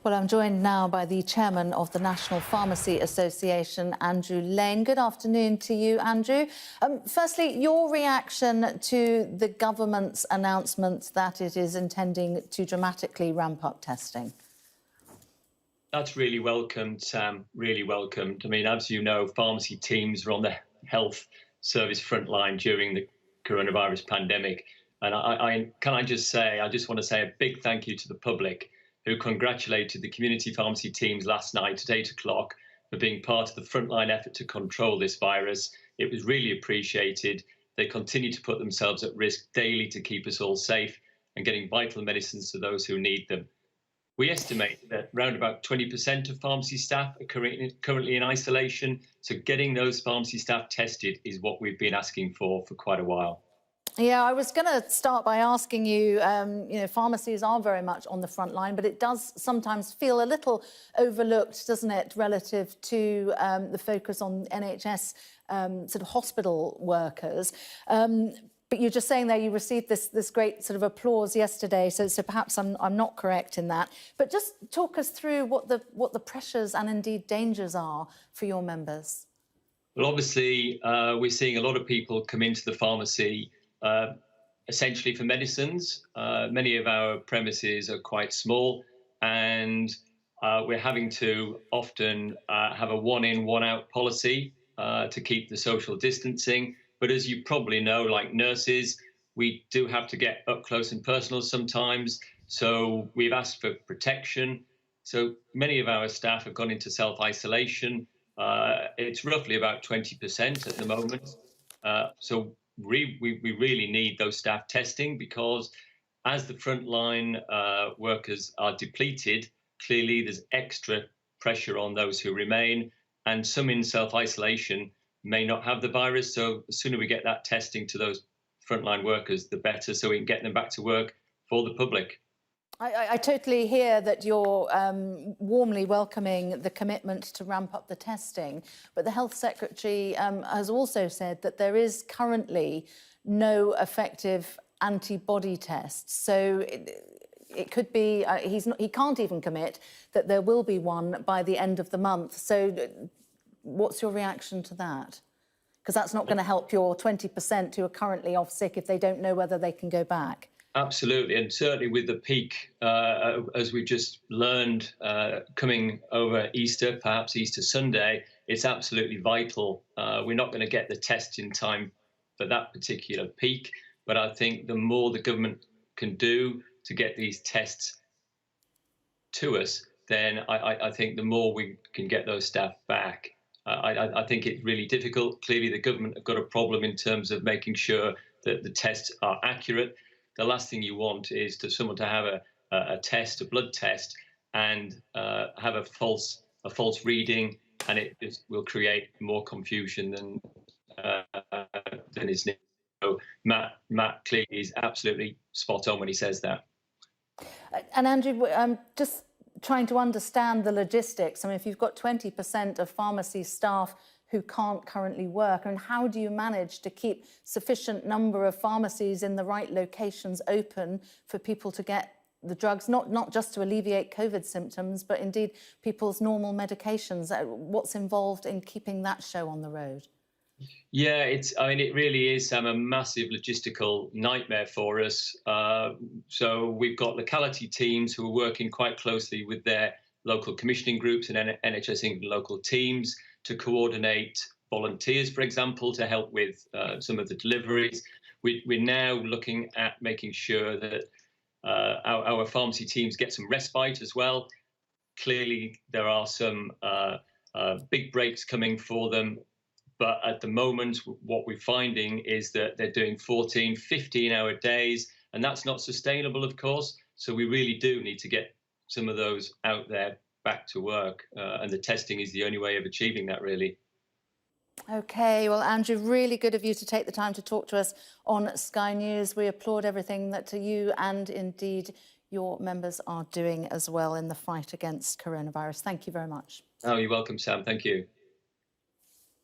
Well, I'm joined now by the chairman of the National Pharmacy Association, Andrew Lane. Good afternoon to you, Andrew. Firstly, your reaction to the government's announcement that it is intending to dramatically ramp up testing? That's really welcomed, Sam, really welcomed. I mean, as you know, pharmacy teams are on the health service front line during the coronavirus pandemic. And I just want to say a big thank you to the public who congratulated the community pharmacy teams last night at 8 o'clock for being part of the frontline effort to control this virus. It was really appreciated. They continue to put themselves at risk daily to keep us all safe and getting vital medicines to those who need them. We estimate that around about 20% of pharmacy staff are currently in isolation. So getting those pharmacy staff tested is what we've been asking for quite a while. Yeah, I was going to start by asking you, pharmacies are very much on the front line, but it does sometimes feel a little overlooked, doesn't it, relative to the focus on NHS sort of hospital workers. But you're just saying there you received this great sort of applause yesterday, so perhaps I'm not correct in that. But just talk us through what the pressures and indeed dangers are for your members. Well, obviously, we're seeing a lot of people come into the pharmacy essentially for medicines. Many of our premises are quite small, and we're having to often have a one-in, one-out policy to keep the social distancing. But as you probably know, like nurses, we do have to get up close and personal sometimes. So we've asked for protection. So many of our staff have gone into self-isolation. It's roughly about 20% at the moment. So we really need those staff testing, because as the frontline workers are depleted, clearly there's extra pressure on those who remain, and some in self-isolation may not have the virus. So the sooner we get that testing to those frontline workers, the better, so we can get them back to work for the public. I totally hear that you're warmly welcoming the commitment to ramp up the testing, but the Health Secretary has also said that there is currently no effective antibody tests. So it could be, he can't even commit that there will be one by the end of the month. So what's your reaction to that? Because that's not going to help your 20% who are currently off sick if they don't know whether they can go back. Absolutely, and certainly with the peak, as we just learned, coming over Easter, perhaps Easter Sunday, it's absolutely vital. We're not going to get the test in time for that particular peak, but I think the more the government can do to get these tests to us, then I think the more we can get those staff back. I think it's really difficult. Clearly, the government have got a problem in terms of making sure that the tests are accurate. The last thing you want is for someone to have a blood test, and have a false reading, and it just will create more confusion than is needed. So Matt clearly is absolutely spot on when he says that. And Andrew, just trying to understand the logistics. I mean, if you've got 20% of pharmacy staff who can't currently work, and how do you manage to keep sufficient number of pharmacies in the right locations open for people to get the drugs, not just to alleviate COVID symptoms, but indeed people's normal medications? What's involved in keeping that show on the road? Yeah, it really is, Sam, a massive logistical nightmare for us. So we've got locality teams who are working quite closely with their local commissioning groups and NHS England local teams to coordinate volunteers, for example, to help with some of the deliveries. We're now looking at making sure that our pharmacy teams get some respite as well. Clearly, there are some big breaks coming for them. But at the moment, what we're finding is that they're doing 14, 15-hour days, and that's not sustainable, of course. So we really do need to get some of those out there back to work, and the testing is the only way of achieving that, really. OK, well, Andrew, really good of you to take the time to talk to us on Sky News. We applaud everything that you and indeed your members are doing as well in the fight against coronavirus. Thank you very much. Oh, you're welcome, Sam. Thank you.